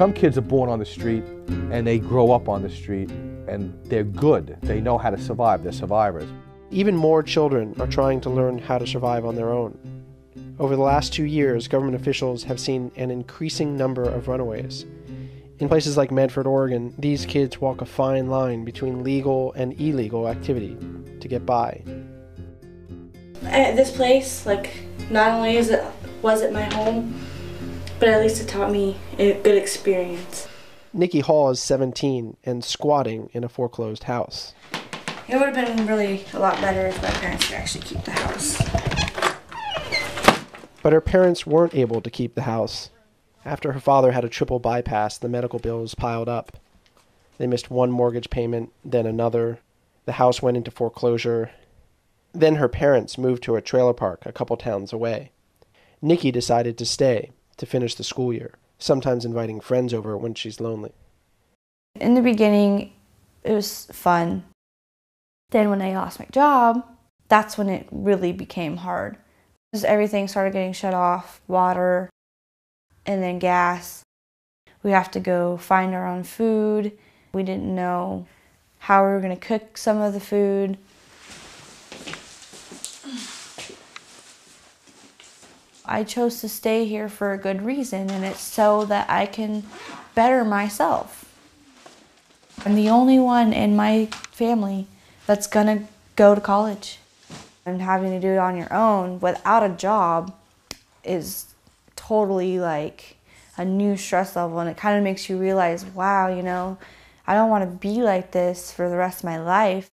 Some kids are born on the street and they grow up on the street and they're good. They know how to survive. They're survivors. Even more children are trying to learn how to survive on their own. Over the last 2 years, government officials have seen an increasing number of runaways. In places like Medford, Oregon, these kids walk a fine line between legal and illegal activity to get by. At this place, not only was it my home, but at least it taught me a good experience. Nikki Hall is 17 and squatting in a foreclosed house. It would have been really a lot better if my parents could actually keep the house. But her parents weren't able to keep the house. After her father had a triple bypass, the medical bills piled up. They missed one mortgage payment, then another. The house went into foreclosure. Then her parents moved to a trailer park a couple towns away. Nikki decided to stay to finish the school year, sometimes inviting friends over when she's lonely. In the beginning, it was fun. Then when I lost my job, that's when it really became hard. Because everything started getting shut off, water, and then gas. We have to go find our own food. We didn't know how we were going to cook some of the food. I chose to stay here for a good reason, and it's so that I can better myself. I'm the only one in my family that's gonna go to college. And having to do it on your own without a job is totally like a new stress level, and it kind of makes you realize, wow, I don't want to be like this for the rest of my life.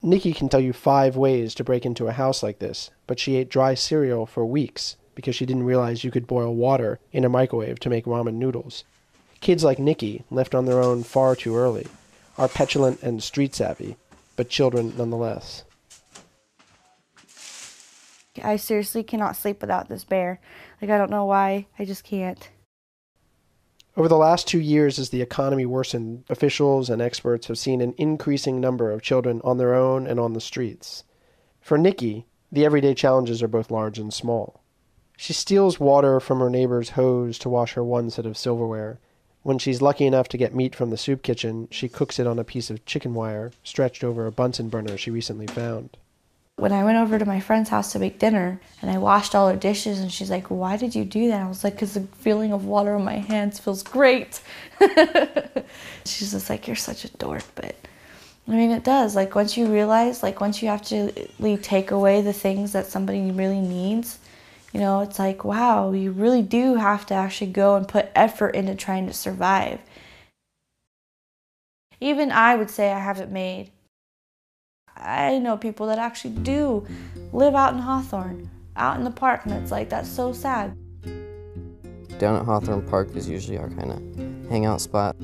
Nikki can tell you 5 ways to break into a house like this, but she ate dry cereal for weeks because she didn't realize you could boil water in a microwave to make ramen noodles. Kids like Nikki, left on their own far too early, are petulant and street savvy, but children nonetheless. I seriously cannot sleep without this bear. I don't know why, I just can't. Over the last 2 years, as the economy worsened, officials and experts have seen an increasing number of children on their own and on the streets. For Nikki, the everyday challenges are both large and small. She steals water from her neighbor's hose to wash her one set of silverware. When she's lucky enough to get meat from the soup kitchen, she cooks it on a piece of chicken wire stretched over a Bunsen burner she recently found. When I went over to my friend's house to make dinner, and I washed all her dishes, and she's like, why did you do that? I was like, because the feeling of water on my hands feels great. She's just like, you're such a dork, but it does. Once you realize, once you have to take away the things that somebody really needs, it's like, wow, you really do have to actually go and put effort into trying to survive. Even I would say I have it made. I know people that actually do live out in Hawthorne, out in the park, and it's that's so sad. Down at Hawthorne Park is usually our kind of hangout spot.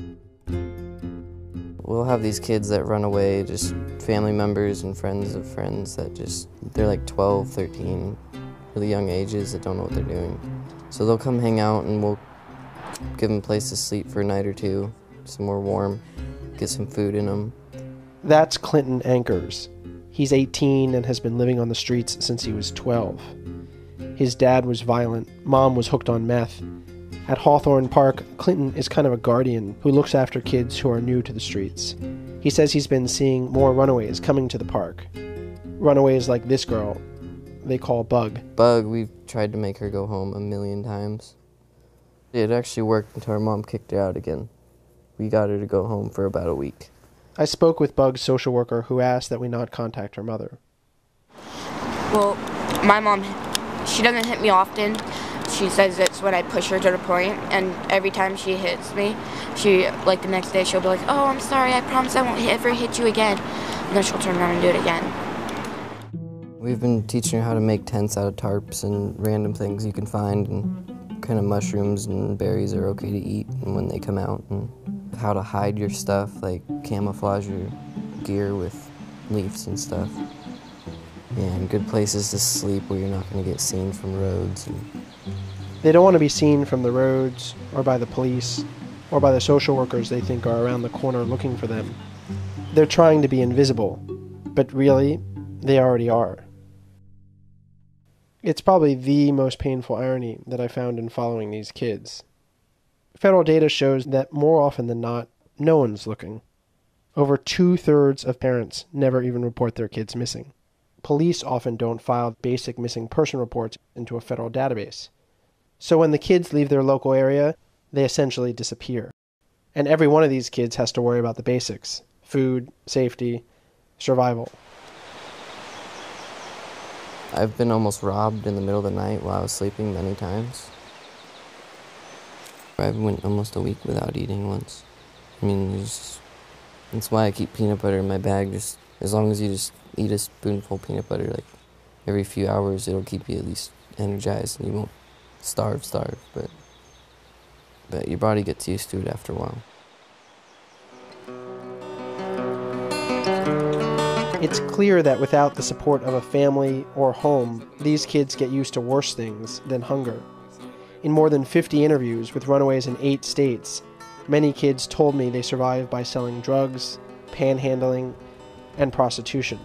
We'll have these kids that run away, just family members and friends of friends that they're 12, 13, really young ages that don't know what they're doing. So they'll come hang out and we'll give them a place to sleep for a night or two, somewhere warm, get some food in them. That's Clinton Ankers. He's 18 and has been living on the streets since he was 12. His dad was violent, mom was hooked on meth. At Hawthorne Park, Clinton is kind of a guardian who looks after kids who are new to the streets. He says he's been seeing more runaways coming to the park. Runaways like this girl they call Bug. Bug, we've tried to make her go home 1,000,000 times. It actually worked until her mom kicked her out again. We got her to go home for about a week. I spoke with Bug's social worker who asked that we not contact her mother. Well, my mom, she doesn't hit me often. She says it's when I push her to the point, and every time she hits me, the next day she'll be like, oh, I'm sorry, I promise I won't ever hit you again. And then she'll turn around and do it again. We've been teaching her how to make tents out of tarps and random things you can find, and kind of mushrooms and berries are okay to eat and when they come out, and how to hide your stuff, camouflage your gear with leaves and stuff. And good places to sleep where you're not going to get seen from roads. They don't want to be seen from the roads or by the police or by the social workers they think are around the corner looking for them. They're trying to be invisible, but really, they already are. It's probably the most painful irony that I found in following these kids. Federal data shows that more often than not, no one's looking. Over 2/3 of parents never even report their kids missing. Police often don't file basic missing person reports into a federal database. So when the kids leave their local area, they essentially disappear. And every one of these kids has to worry about the basics: food, safety, survival. I've been almost robbed in the middle of the night while I was sleeping many times. I went almost a week without eating once. I mean, that's why I keep peanut butter in my bag. Just as long as you just eat a spoonful of peanut butter, like every few hours, it'll keep you at least energized, and you won't starve. But your body gets used to it after a while. It's clear that without the support of a family or home, these kids get used to worse things than hunger. In more than 50 interviews with runaways in 8 states, many kids told me they survived by selling drugs, panhandling, and prostitution.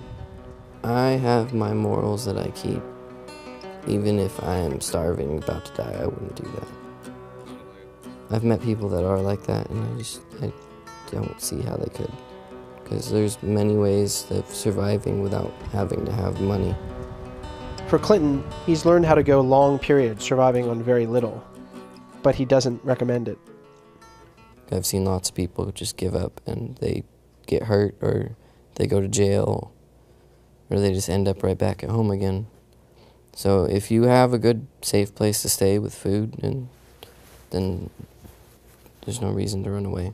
I have my morals that I keep. Even if I am starving, about to die, I wouldn't do that. I've met people that are like that, and I don't see how they could. Because there's many ways of surviving without having to have money. For Clinton, he's learned how to go long periods surviving on very little, but he doesn't recommend it. I've seen lots of people just give up and they get hurt, or they go to jail, or they just end up right back at home again. So if you have a good, safe place to stay with food, then there's no reason to run away.